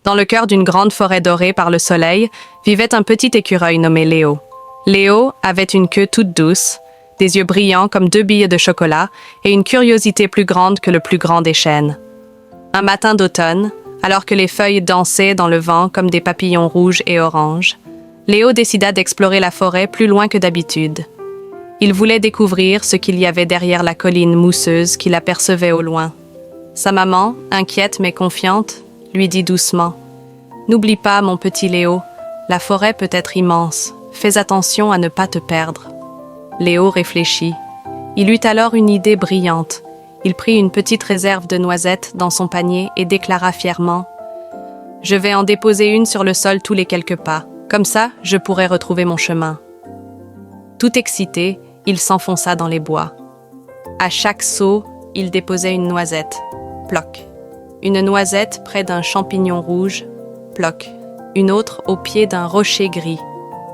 Dans le cœur d'une grande forêt dorée par le soleil, vivait un petit écureuil nommé Léo. Léo avait une queue toute douce, des yeux brillants comme deux billes de chocolat et une curiosité plus grande que le plus grand des chênes. Un matin d'automne, alors que les feuilles dansaient dans le vent comme des papillons rouges et oranges, Léo décida d'explorer la forêt plus loin que d'habitude. Il voulait découvrir ce qu'il y avait derrière la colline mousseuse qu'il apercevait au loin. Sa maman, inquiète mais confiante, lui dit doucement « N'oublie pas, mon petit Léo, la forêt peut être immense. Fais attention à ne pas te perdre. » Léo réfléchit. Il eut alors une idée brillante. Il prit une petite réserve de noisettes dans son panier et déclara fièrement « Je vais en déposer une sur le sol tous les quelques pas. Comme ça, je pourrai retrouver mon chemin. » Tout excité, il s'enfonça dans les bois. À chaque saut, il déposait une noisette. Ploc. Une noisette près d'un champignon rouge. Ploc. Une autre au pied d'un rocher gris.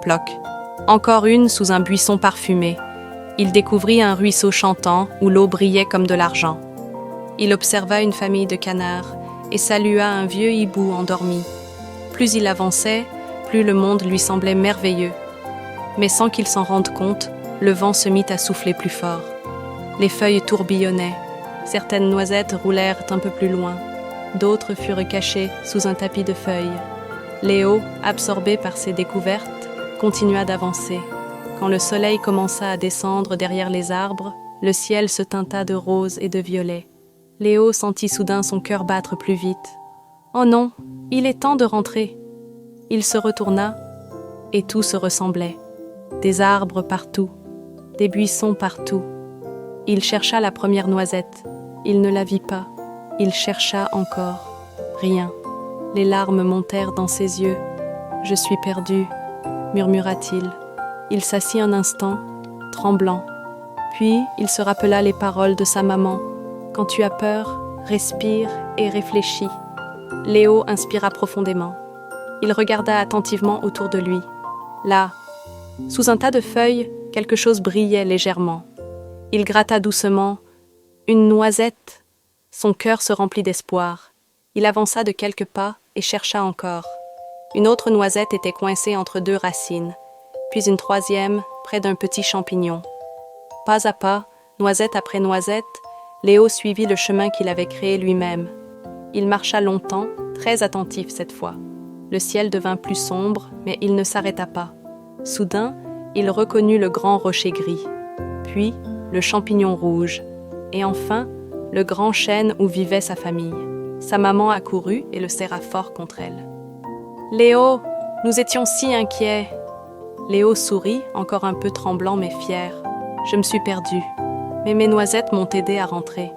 Ploc. Encore une sous un buisson parfumé. Il découvrit un ruisseau chantant où l'eau brillait comme de l'argent. Il observa une famille de canards et salua un vieux hibou endormi. Plus il avançait, plus le monde lui semblait merveilleux. Mais sans qu'il s'en rende compte, le vent se mit à souffler plus fort. Les feuilles tourbillonnaient. Certaines noisettes roulèrent un peu plus loin. D'autres furent cachées sous un tapis de feuilles. Léo, absorbé par ses découvertes, continua d'avancer. Quand le soleil commença à descendre derrière les arbres, le ciel se teinta de rose et de violet. Léo sentit soudain son cœur battre plus vite. « Oh non, il est temps de rentrer !» Il se retourna, et tout se ressemblait. Des arbres partout, des buissons partout. Il chercha la première noisette. Il ne la vit pas. Il chercha encore. Rien. Les larmes montèrent dans ses yeux. « Je suis perdu », murmura-t-il. Il s'assit un instant, tremblant. Puis il se rappela les paroles de sa maman. « Quand tu as peur, respire et réfléchis. » Léo inspira profondément. Il regarda attentivement autour de lui. Là, sous un tas de feuilles, quelque chose brillait légèrement. Il gratta doucement. Une noisette. Son cœur se remplit d'espoir. Il avança de quelques pas et chercha encore. Une autre noisette était coincée entre deux racines, puis une troisième près d'un petit champignon. Pas à pas, noisette après noisette, Léo suivit le chemin qu'il avait créé lui-même. Il marcha longtemps, très attentif cette fois. Le ciel devint plus sombre, mais il ne s'arrêta pas. Soudain, il reconnut le grand rocher gris, puis le champignon rouge, et enfin, le grand chêne où vivait sa famille. Sa maman accourut et le serra fort contre elle. « Léo, nous étions si inquiets. » Léo sourit, encore un peu tremblant mais fier. « Je me suis perdu, mais mes noisettes m'ont aidé à rentrer. »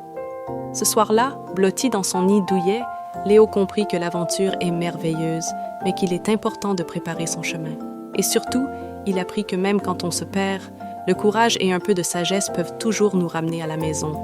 Ce soir-là, blotti dans son nid douillet, Léo comprit que l'aventure est merveilleuse, mais qu'il est important de préparer son chemin. Et surtout, il apprit que même quand on se perd, le courage et un peu de sagesse peuvent toujours nous ramener à la maison.